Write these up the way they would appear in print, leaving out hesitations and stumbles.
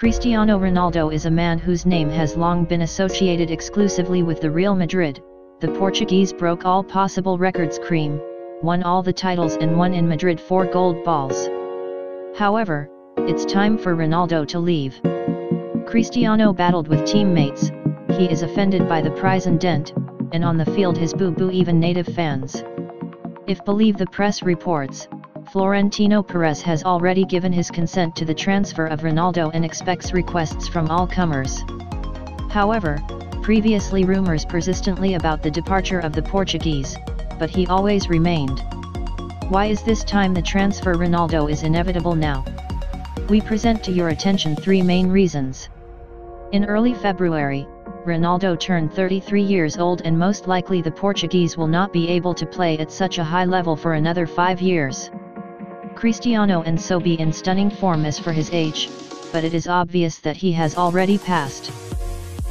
Cristiano Ronaldo is a man whose name has long been associated exclusively with the Real Madrid. The Portuguese broke all possible records, won all the titles and won in Madrid 4 gold balls. However, it's time for Ronaldo to leave. Cristiano battled with teammates, he is offended by the prize and dent, and on the field his boo-boo even native fans. If believe the press reports, Florentino Perez has already given his consent to the transfer of Ronaldo and expects requests from all comers. However, previously rumors persistently about the departure of the Portuguese, but he always remained. Why is this time the transfer Ronaldo is inevitable now? We present to your attention 3 main reasons. In early February, Ronaldo turned 33 years old and most likely the Portuguese will not be able to play at such a high level for another 5 years. Cristiano and so be in stunning form as for his age, but it is obvious that he has already passed.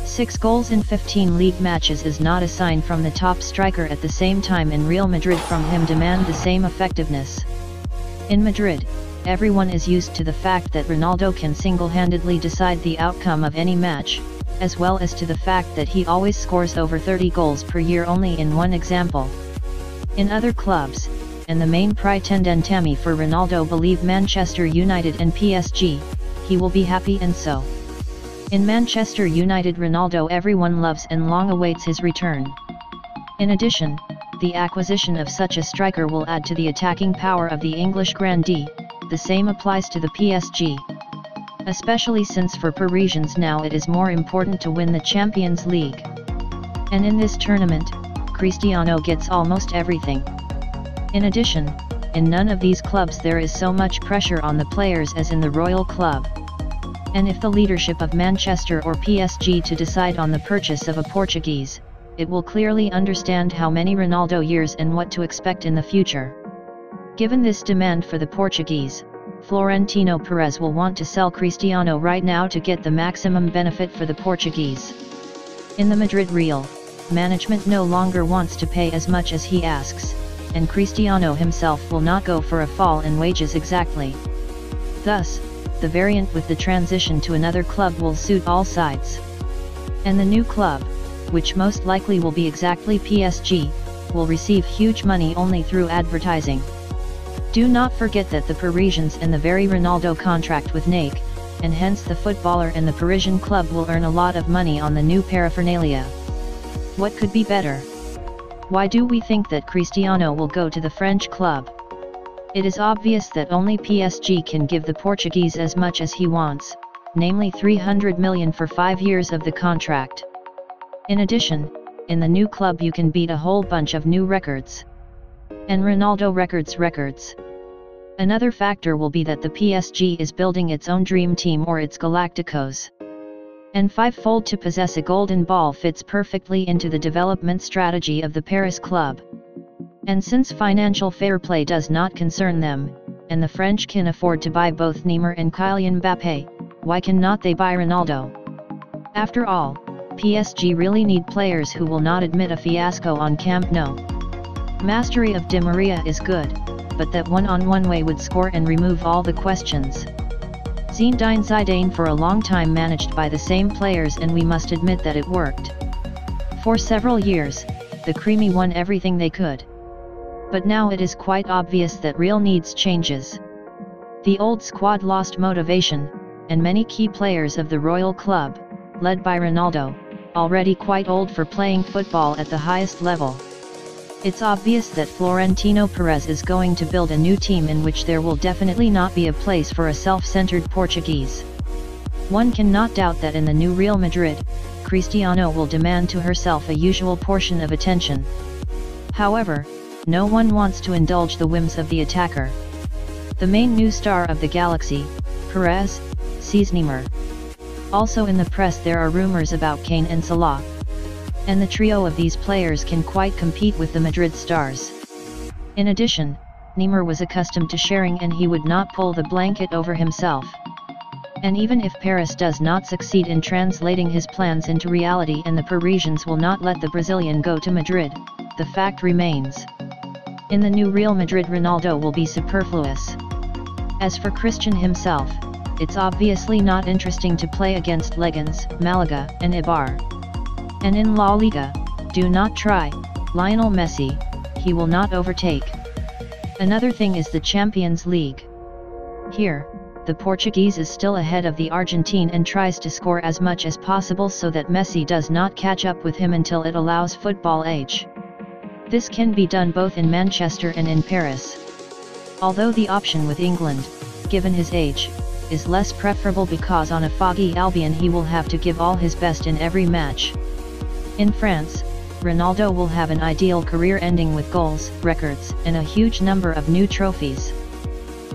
6 goals in 15 league matches is not a sign from the top striker. At the same time in Real Madrid from him demand the same effectiveness. In Madrid, everyone is used to the fact that Ronaldo can single-handedly decide the outcome of any match, as well as to the fact that he always scores over 30 goals per year only in one example. In other clubs, and the main pretendentami for Ronaldo believe Manchester United and PSG, he will be happy and so. In Manchester United Ronaldo everyone loves and long awaits his return. In addition, the acquisition of such a striker will add to the attacking power of the English grandee, the same applies to the PSG. Especially since for Parisians now it is more important to win the Champions League. And in this tournament, Cristiano gets almost everything. In addition, in none of these clubs there is so much pressure on the players as in the Royal Club. And if the leadership of Manchester or PSG to decide on the purchase of a Portuguese, it will clearly understand how many Ronaldo years and what to expect in the future. Given this demand for the Portuguese, Florentino Perez will want to sell Cristiano right now to get the maximum benefit for the Portuguese. In the Madrid Real, management no longer wants to pay as much as he asks, and Cristiano himself will not go for a fall in wages exactly. Thus, the variant with the transition to another club will suit all sides. And the new club, which most likely will be exactly PSG, will receive huge money only through advertising. Do not forget that the Parisians and the very Ronaldo contract with Nike, and hence the footballer and the Parisian club will earn a lot of money on the new paraphernalia. What could be better? Why do we think that Cristiano will go to the French club? It is obvious that only PSG can give the Portuguese as much as he wants, namely 300 million for 5 years of the contract. In addition, in the new club you can beat a whole bunch of new records. And Ronaldo records. Another factor will be that the PSG is building its own dream team or its Galacticos. And fivefold to possess a golden ball fits perfectly into the development strategy of the Paris club. And since financial fair play does not concern them, and the French can afford to buy both Neymar and Kylian Mbappé, why cannot they buy Ronaldo? After all, PSG really need players who will not admit a fiasco on Camp Nou. Mastery of Di Maria is good, but that one-on-one way would score and remove all the questions. Zinedine Zidane for a long time managed by the same players and we must admit that it worked. For several years, the Creamy won everything they could. But now it is quite obvious that Real needs changes. The old squad lost motivation, and many key players of the Royal Club, led by Ronaldo, already quite old for playing football at the highest level. It's obvious that Florentino Perez is going to build a new team in which there will definitely not be a place for a self-centered Portuguese. One cannot doubt that in the new Real Madrid, Cristiano will demand to herself a usual portion of attention. However, no one wants to indulge the whims of the attacker. The main new star of the galaxy, Perez, sees Neymar. Also in the press there are rumors about Kane and Salah. And the trio of these players can quite compete with the Madrid stars. In addition, Neymar was accustomed to sharing and he would not pull the blanket over himself. And even if Paris does not succeed in translating his plans into reality and the Parisians will not let the Brazilian go to Madrid, the fact remains. In the new Real Madrid Ronaldo will be superfluous. As for Christian himself, it's obviously not interesting to play against Leganés, Malaga, and Eibar. And in La Liga, do not try, Lionel Messi, he will not overtake. Another thing is the Champions League. Here, the Portuguese is still ahead of the Argentine and tries to score as much as possible so that Messi does not catch up with him until it allows football age. This can be done both in Manchester and in Paris. Although the option with England, given his age, is less preferable because on a foggy Albion he will have to give all his best in every match. In France, Ronaldo will have an ideal career ending with goals, records, and a huge number of new trophies.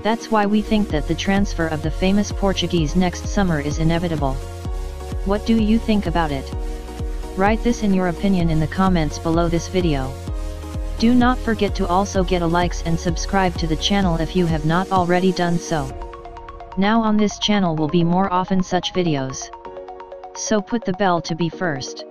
That's why we think that the transfer of the famous Portuguese next summer is inevitable. What do you think about it? Write this in your opinion in the comments below this video. Do not forget to also get a likes and subscribe to the channel if you have not already done so. Now on this channel will be more often such videos. So put the bell to be first.